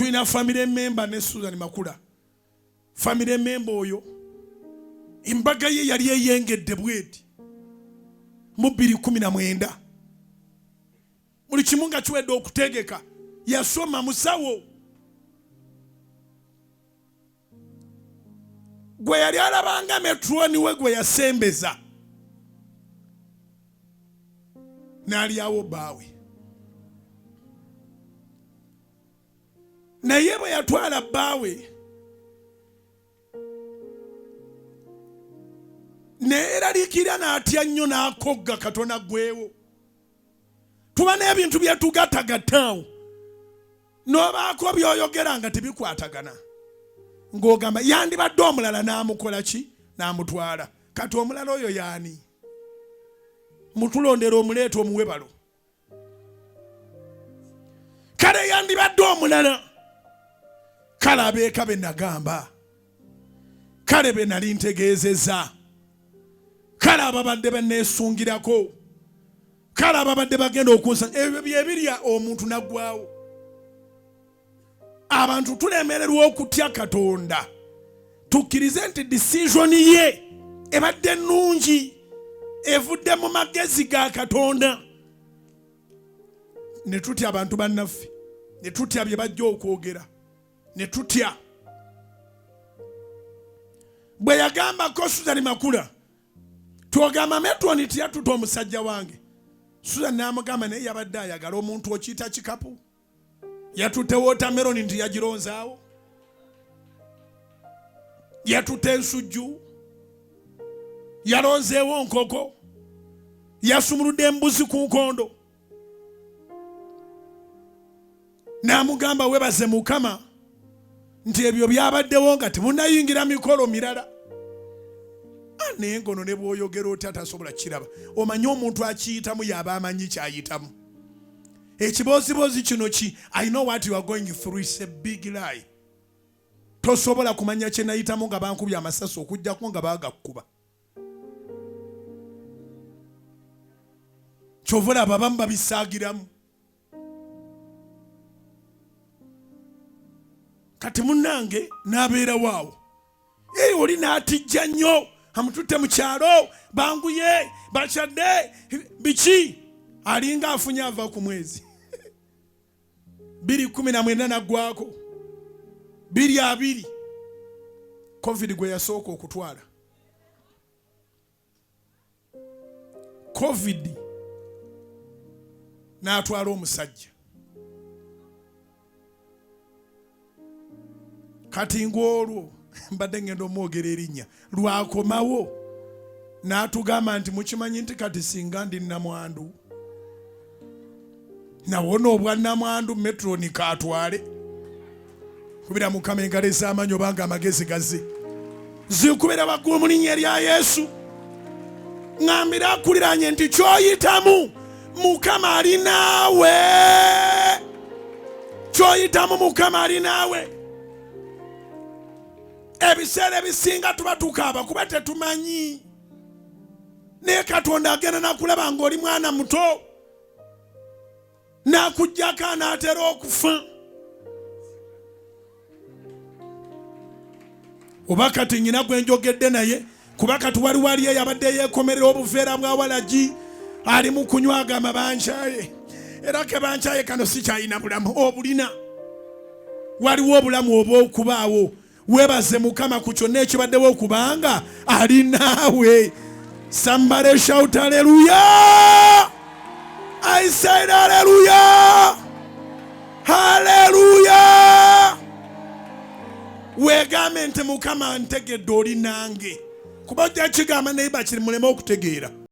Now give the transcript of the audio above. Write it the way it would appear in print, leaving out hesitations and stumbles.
Tulina family member ne Susan Makula. Family member oyo embaga ye yali eyengedde bweti mu 2019 buli kimu nga kiwedde okutegeka yasoma musawo gwe yali alabanga metron we gwe yasembeza n'alyawo bbawe naye bwe yatwala bbawe neeraliikirira n'atya nnyo n'akogga Katonda gwewo. Tuba n'ebintu byetugattagattaawo n'obaako by'oyogera nga tebikwatagana ng'ogamba yandibadde omulala n'amukola ki n'amutwala. Kati omulala oyo yaani? Mutulondera omuleeta omuwebalo. Kale yandibadde omulala. Kale abeeka be nagamba. Kale be nali ntegeezezza. Kale ababadde banneesungirako. Kale ababadde bagenda okunsa ebyo byebirya omuntu naggwawo. Abantu tulemererwa okutya Katonda tukkirize nti decision ye ebadde nnungi evudde mu magezi ga Katonda. Ne tutya abantu bannaffe, ne tutya bye bajja okwogera, ne tutya bwe yagambako Susan Makula twogamba metron tiyatuta omusajja wange. Susan n'amugamba naye yabadde ayagala omuntu okiyita kikapu. Yatutte watermelon nti yagironzaawo. Yatutte ensujju. Yalonzeewo nkoko. Yasumuludde embuzi ku nkondo. N'amugamba webaze Mukama nti ebyo byabaddewo nga temunnayingira mikolo mirala. Naye ngono ne bw'oyogera otya tasobola kiraba. Omanyi omuntu akiyitamu yaba amanyi kyayitamu. Ekibozibozi kino ki I know what you are going through is a big lie. Tosobola kumanya kye nayitamu nga bankubye amasasi okujjako nga baagakkuba. Kyovula abamu babisaagiramu. Kati munnange n'abeera waawo. Oli n'atijja nnyo. Amututte mu kyalo banguye bakyadde biki alinga afunye ava ku mwezi 2019 naggwako 2020 covid gwe yasooka okutwala. Covid n'atwala omusajja. Kati ng'olwo mbadde ngenda omwogera erinnya lwakomawo n'atugamba nti mukimanyi nti kati singa ndi namwandu nawona obwa namwandu metron katwale kubira Mukama engalo ez'amaanyi obanga amagezi gaze zikubira waggulu mu linnya erya Yesu. Ngambira akuliranye nti kyoyitamu Mukama ali naawe. Kyoyitamu Mukama ali naawe. Ebiseera ebisinga tuba tukaaba kuba tetumanyi. Naye Katonda agenda nakulaba ng'oli mwana muto n'akuggyako anaatera okufa. Oba kati nnyina gwe njogedde naye kuba kati waliwo ali eyabadde yeekomerera obuveera bwa walagi ali mu kunywaga amabankyaye era ke bankyaye kano si kyalina bulamu obulina. Waliwo obulamu oba okubaawo. Webaze Mukama ku kyonna ekibaddewo okubanga ali naawe. Somebody shout hallelujah. I said hallelujah. Hallelujah. Wegambe nti Mukama ntegedde oli nange. Kuba ojja kigamba naye bakiri muleme okutegeera.